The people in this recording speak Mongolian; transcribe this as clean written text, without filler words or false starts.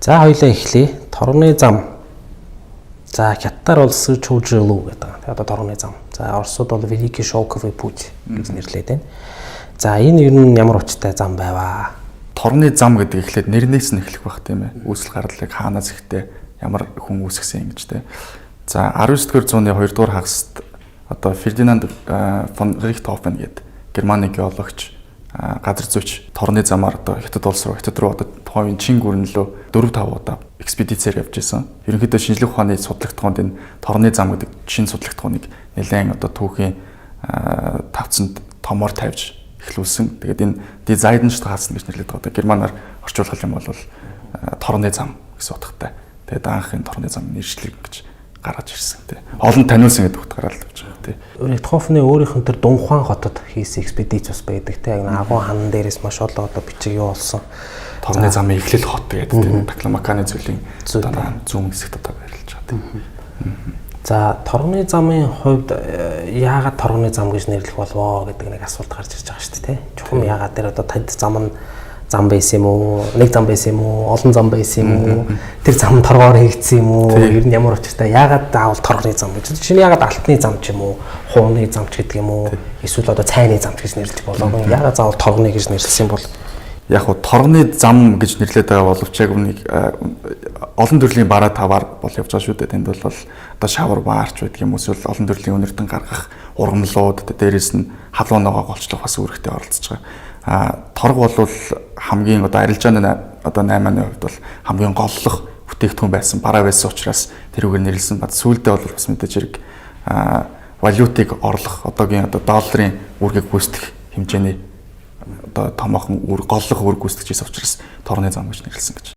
За хоёлаа эхлэе. Торгоны зам. За хятадаар бол Чжоужлу гэдэг. Тэгээ одоо торгоны зам. За оросууд бол Великий шелковый путь гэж нэрлэдэг байна. За энэ ер нь ямар учиртай зам байваа? Торгоны зам гэдэг эхлээд нэрнээс нь эхлэх байх тийм ээ. Үүсэл гарлыг хаанаас ихтэй ямар хүн үүсгэсэн юм гэж тийм. За 19-р зууны 2-р хагаст одоо Фердинанд фон Рихтхофен гэдэг Германы геологч газар зүйч торгоны замаар одоо Хятад улс руу Хятад руу одоо тухайн чин гүрэн лөө 4-5 удаа экспедицээр явж исэн. Ерөнхийдөө шинжлэх ухааны судалгатгоонд энэ торгоны зам гэдэг шин судалгатгооныг нэлээд одоо түүхийн тавцанд томоор тавьж эхлүүлсэн. Тэгээд энэ Дизайденштрасен гэж нэрлэдэг одоо германаар орчуулах юм бол торгоны зам гэсэн утгатай. Тэгээд анх энэ торгоны зам нэршлиг гэж гаргаж ирсэн тий. Олон таниулсан гэдэг утгаараа л явж байгаа тий. Рихтхофны өөрийнх нь тэр Дунхуан хотод хийсэн экспедиц бас байдаг тий. Агуу хан дээрээс маш олон одоо бичиг юу болсон. Торгоны замын эхлэл хот гэдэг тий. Такламаканы зүйлийн одоо зүүн хэсэгт одоо байрлаж байгаа тий. За торгоны замын хувьд яагаад торгоны зам гэж нэрлэх болвоо гэдэг нэг асуулт гарч ирж байгаа шүү дээ тий. Чухам яагаад тэр одоо танд зам байсан юм уу? Нэг зам байсан юм уу? Олон зам байсан юм уу? Тэр зам торгоор хийгдсэн юм уу? Ер нь ямар учиртай? Яагаад заавал торгоны зам гэж? Жишээ нь яагаад алтны зам ч юм уу? Хууны зам ч гэдэг юм уу? Эсвэл одоо цайны зам гэж нэрлэж болов уу? Яагаад заавал торгоны гэж нэрлсэн бол? Яг хуу торгоны зам гэж нэрлээд байгаа боловч яг нэг олон төрлийн бараа таваар бол явж байгаа шүү дээ. Тэнд бол одоо шавар баарч байдаг юм эсвэл олон төрлийн үнэртэн гаргах ургамлууд дээрээс нь халуунаагаа голчлох бас үүрэгтэй оролцож байгаа. Торг бол хамгийн одоо арилжааны одоо 8-ны хувьд бол хамгийн голлох бүтээгдэхүүн байсан бараа байсан учраас тэрүүгээр нэрлсэн бат сүүлдээ бол бас мэдээж хэрэг валютыг орлох одоогийн одоо долларын үүргийг гүйцэтгэх хэмжээний одоо томоохон голлох үүрэг гүйцэтгэж байсан учраас торгоны зам гэж нэрлсэн гэж.